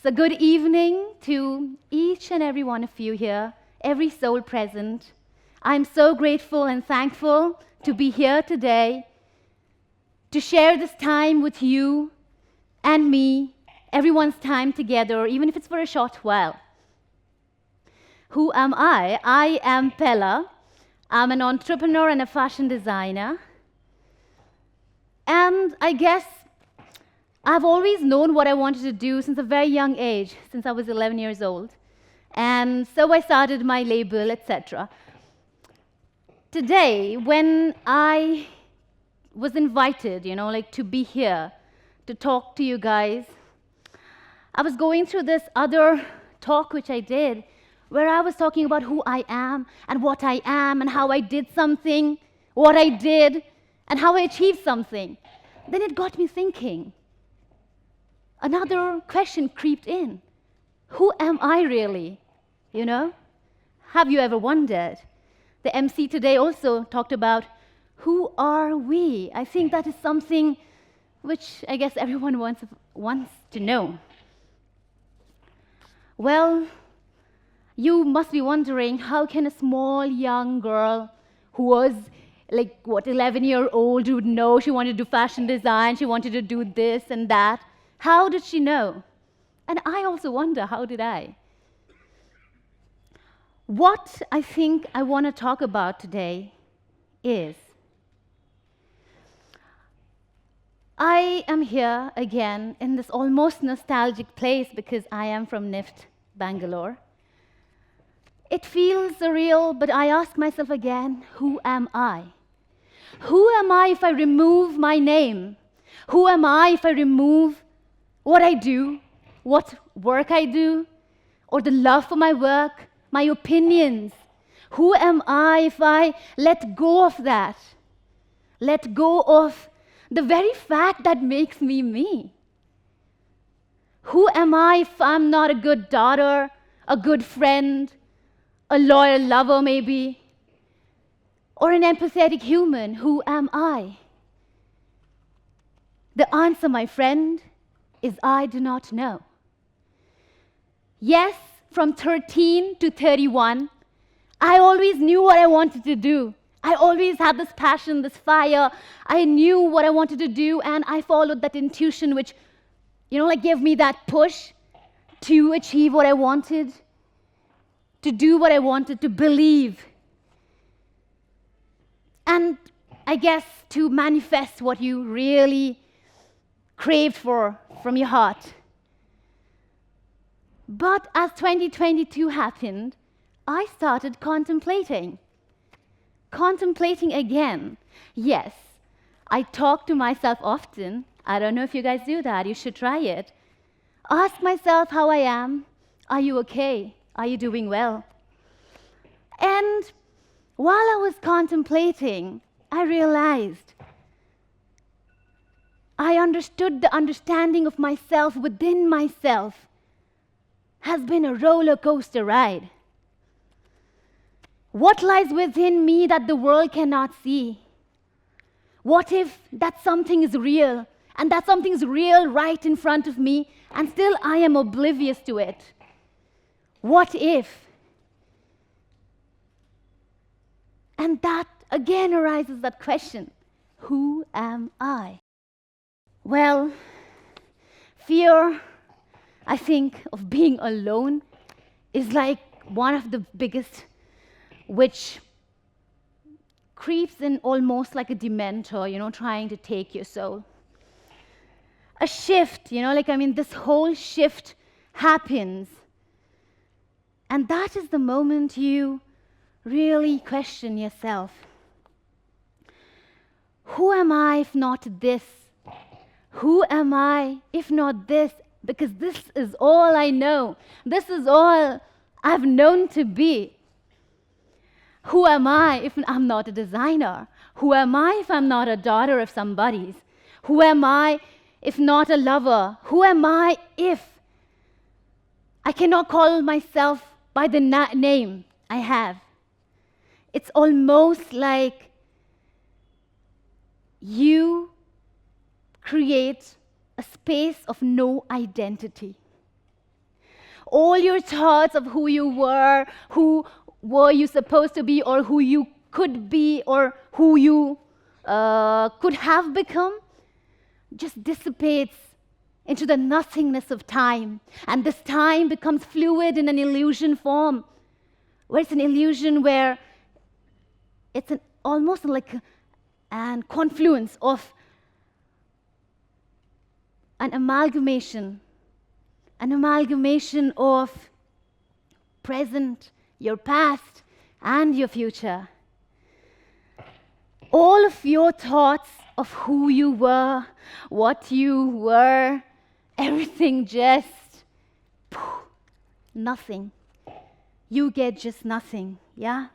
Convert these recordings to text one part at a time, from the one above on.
So good evening to each and every one of you here, every soul present. I'm so grateful and thankful to be here today to share this time with you and me, everyone's time together, even if it's for a short while. Who am I? I am Pella. I'm an entrepreneur and a fashion designer. And I guess I've always known what I wanted to do since a very young age, since I was 11 years old. And so I started my label, etc. Today, when I was invited, to be here, to talk to you guys, I was going through this other talk which I did, where I was talking about who I am, and what I am, and how I did something, what I did, and how I achieved something. Then it got me thinking. Another question creeped in. Who am I really? Have you ever wondered? The MC today also talked about who are we? I think that is something which I guess everyone wants to know. Well, you must be wondering, how can a small young girl who was 11-year-old would know she wanted to do fashion design, she wanted to do this and that? How did she know? And I also wonder, how did I? What I think I want to talk about today is, I am here again in this almost nostalgic place because I am from TEDxNIFTBengaluru. It feels surreal, but I ask myself again, who am I? Who am I if I remove my name? Who am I if I remove what I do, what work I do, or the love for my work, my opinions? Who am I if I let go of that? Let go of the very fact that makes me me? Who am I if I'm not a good daughter, a good friend, a loyal lover maybe, or an empathetic human? Who am I? The answer, my friend, is I do not know. Yes, from 13 to 31, I always knew what I wanted to do. I always had this passion, this fire. I knew what I wanted to do, and I followed that intuition which, gave me that push to achieve what I wanted, to do what I wanted, to believe. And I guess to manifest what you really craved for from your heart. But as 2022 happened, I started contemplating. Contemplating again. Yes, I talk to myself often. I don't know if you guys do that. You should try it. Ask myself how I am. Are you okay? Are you doing well? And while I was contemplating, I realized I understood the understanding of myself within myself has been a roller coaster ride. What lies within me that the world cannot see? What if that something is real, and that something is real right in front of me, and still I am oblivious to it? What if? And that again arises that question, who am I? Well, fear, I think, of being alone is like one of the biggest, which creeps in almost like a dementor, trying to take your soul. A shift, this whole shift happens. And that is the moment you really question yourself. Who am I if not this? Who am I if not this? Because this is all I know. This is all I've known to be. Who am I if I'm not a designer? Who am I if I'm not a daughter of somebody's? Who am I if not a lover? Who am I if I cannot call myself by the name I have. It's almost like you create a space of no identity. All your thoughts of who were you supposed to be, or who you could be, or who you could have become, just dissipates into the nothingness of time. And this time becomes fluid in an illusion form, where it's an illusion where it's almost like an confluence of an amalgamation of present, your past, and your future. All of your thoughts of who you were, what you were, everything just nothing. You get just nothing, yeah?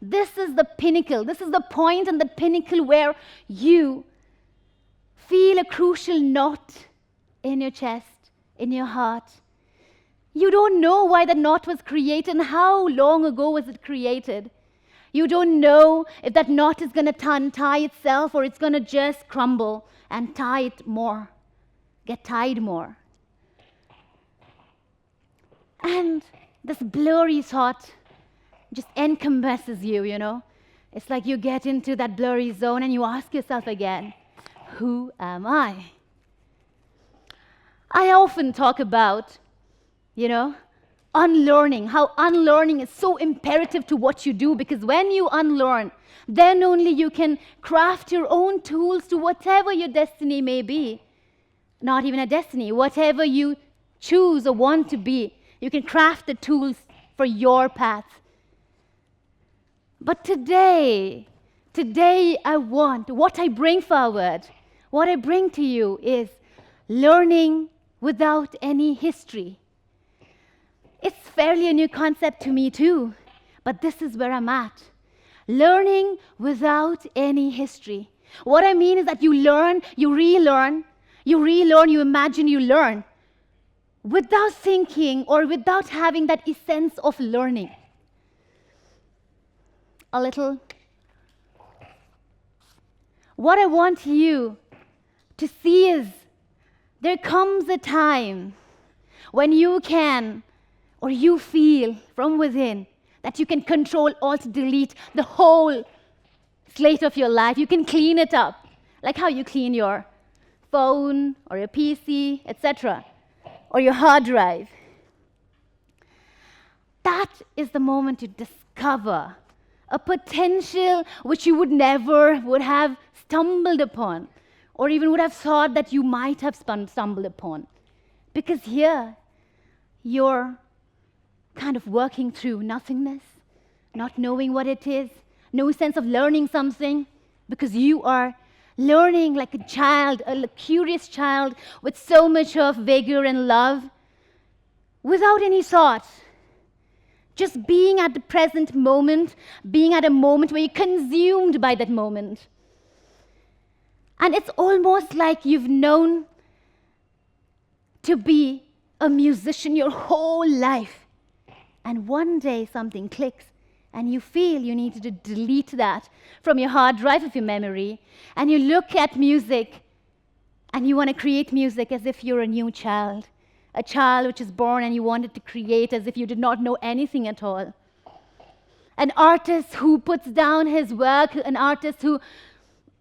This is the pinnacle. This is the point and the pinnacle where you feel a crucial knot in your chest, in your heart. You don't know why that knot was created and how long ago was it created. You don't know if that knot is going to untie itself or it's going to just crumble and tie it more, get tied more. And this blurry thought just encompasses you, you know. It's like you get into that blurry zone and you ask yourself again, who am I? I often talk about, unlearning, how unlearning is so imperative to what you do, because when you unlearn, then only you can craft your own tools to whatever your destiny may be. Not even a destiny, whatever you choose or want to be, you can craft the tools for your path. But today what I bring forward, what I bring to you is learning without any history. It's fairly a new concept to me too, but this is where I'm at. Learning without any history. What I mean is that you learn, you relearn, you imagine, you learn, without thinking or without having that essence of learning. A little. What I want you to see is there comes a time when you can, or you feel from within, that you can control, alt, delete the whole slate of your life. You can clean it up, like how you clean your phone or your PC, etc., or your hard drive. That is the moment you discover a potential which you would have stumbled upon, or even would have thought that you might have stumbled upon. Because here, you're kind of working through nothingness, not knowing what it is, no sense of learning something, because you are learning like a child, a curious child with so much of vigor and love, without any thought. Just being at the present moment, being at a moment where you're consumed by that moment. And it's almost like you've known to be a musician your whole life. And one day something clicks and you feel you need to delete that from your hard drive of your memory. And you look at music and you want to create music as if you're a new child. A child which is born and you wanted to create as if you did not know anything at all. An artist who puts down his work, an artist who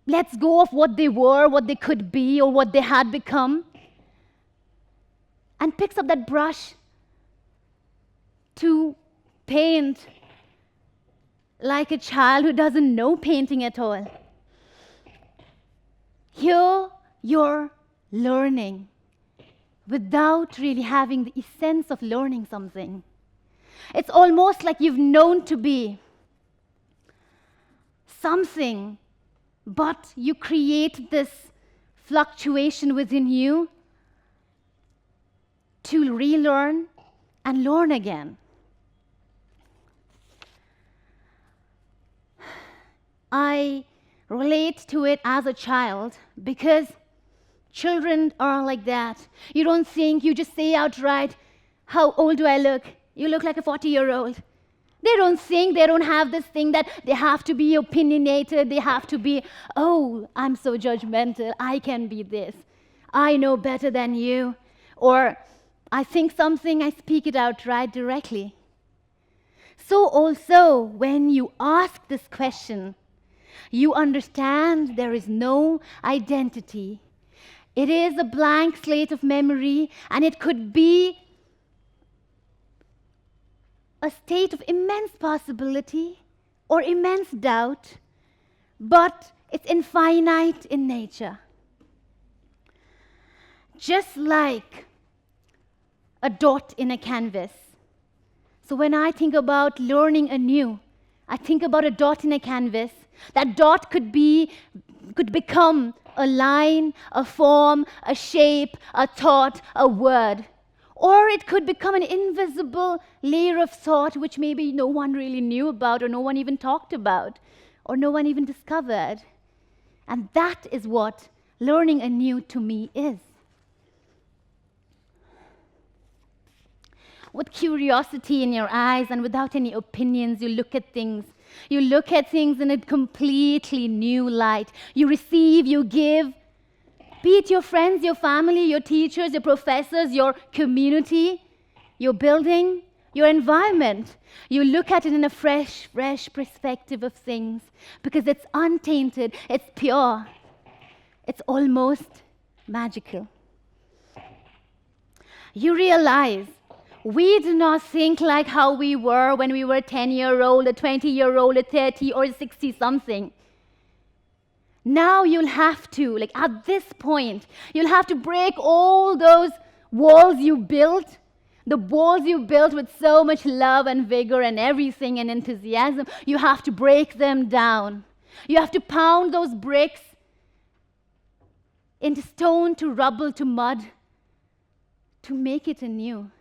lets go of what they were, what they could be, or what they had become, and picks up that brush to paint like a child who doesn't know painting at all. Here, you're learning without really having the essence of learning something. It's almost like you've known to be something, but you create this fluctuation within you to relearn and learn again. I relate to it as a child because children are like that. You don't think, you just say outright, How old do I look? You look like a 40-year-old. They don't think, they don't have this thing that they have to be opinionated, they have to be, oh, I'm so judgmental, I can be this. I know better than you. Or, I think something, I speak it out right directly. So also, when you ask this question, you understand there is no identity. It is a blank slate of memory, and it could be a state of immense possibility or immense doubt, but it's infinite in nature. Just like a dot in a canvas. So when I think about learning anew, I think about a dot in a canvas. That dot could become a line, a form, a shape, a thought, a word. Or it could become an invisible layer of thought which maybe no one really knew about, or no one even talked about, or no one even discovered. And that is what learning anew to me is. With curiosity in your eyes and without any opinions, you look at things. You look at things in a completely new light. You receive, you give. Be it your friends, your family, your teachers, your professors, your community, your building, your environment. You look at it in a fresh perspective of things because it's untainted, it's pure, it's almost magical. You realize we do not think like how we were when we were a 10-year-old, a 20-year-old, a 30 or a 60-something. Now you'll have to, like at this point, you'll have to break all those walls you built, the walls you built with so much love and vigor and everything and enthusiasm. You have to break them down. You have to pound those bricks into stone, to rubble, to mud, to make it anew.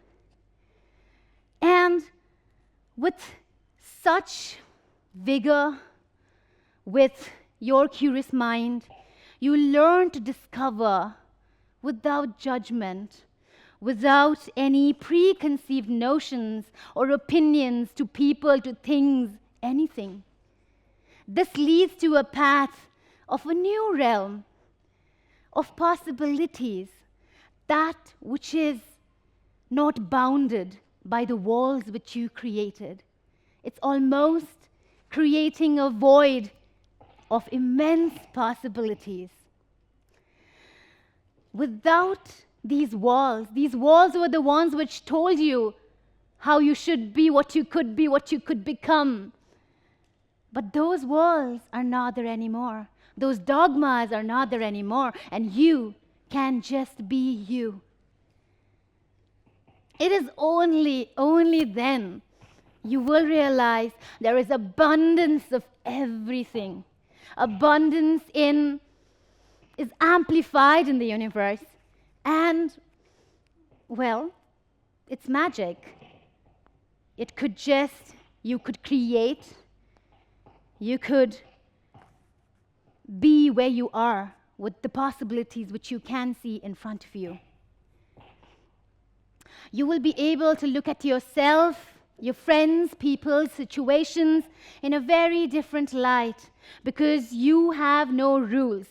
And with such vigor, with your curious mind, you learn to discover without judgment, without any preconceived notions or opinions to people, to things, anything. This leads to a path of a new realm of possibilities, that which is not bounded by the walls which you created. It's almost creating a void of immense possibilities. Without these walls were the ones which told you how you should be, what you could become. But those walls are not there anymore. Those dogmas are not there anymore, and you can just be you. It is only then you will realize there is abundance of everything. Abundance is amplified in the universe, and, well, it's magic. You could create, you could be where you are with the possibilities which you can see in front of you. You will be able to look at yourself, your friends, people, situations in a very different light because you have no rules.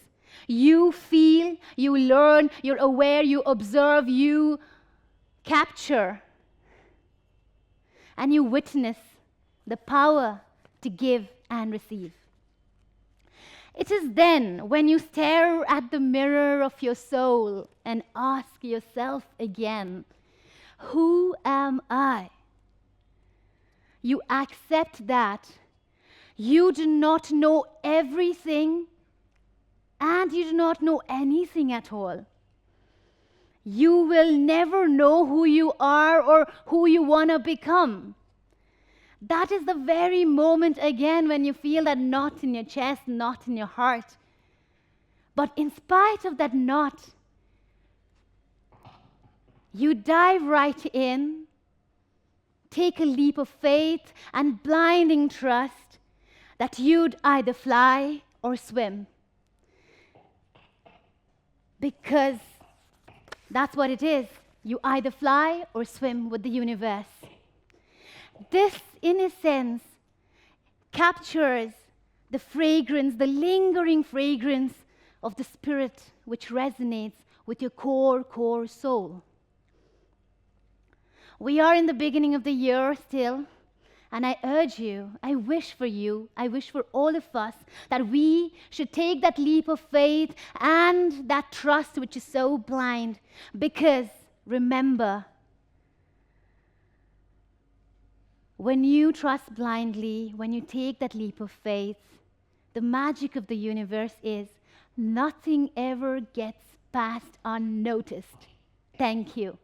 You feel, you learn, you're aware, you observe, you capture, and you witness the power to give and receive. It is then when you stare at the mirror of your soul and ask yourself again, who am I? You accept that you do not know everything and you do not know anything at all. You will never know who you are or who you want to become. That is the very moment again when you feel that knot in your chest, knot in your heart. But in spite of that knot, you dive right in, take a leap of faith and blinding trust that you'd either fly or swim. Because that's what it is. You either fly or swim with the universe. This, in a sense, captures the fragrance, the lingering fragrance of the spirit which resonates with your core soul. We are in the beginning of the year still, and I urge you, I wish for you, I wish for all of us that we should take that leap of faith and that trust which is so blind. Because remember, when you trust blindly, when you take that leap of faith, the magic of the universe is nothing ever gets passed unnoticed. Thank you.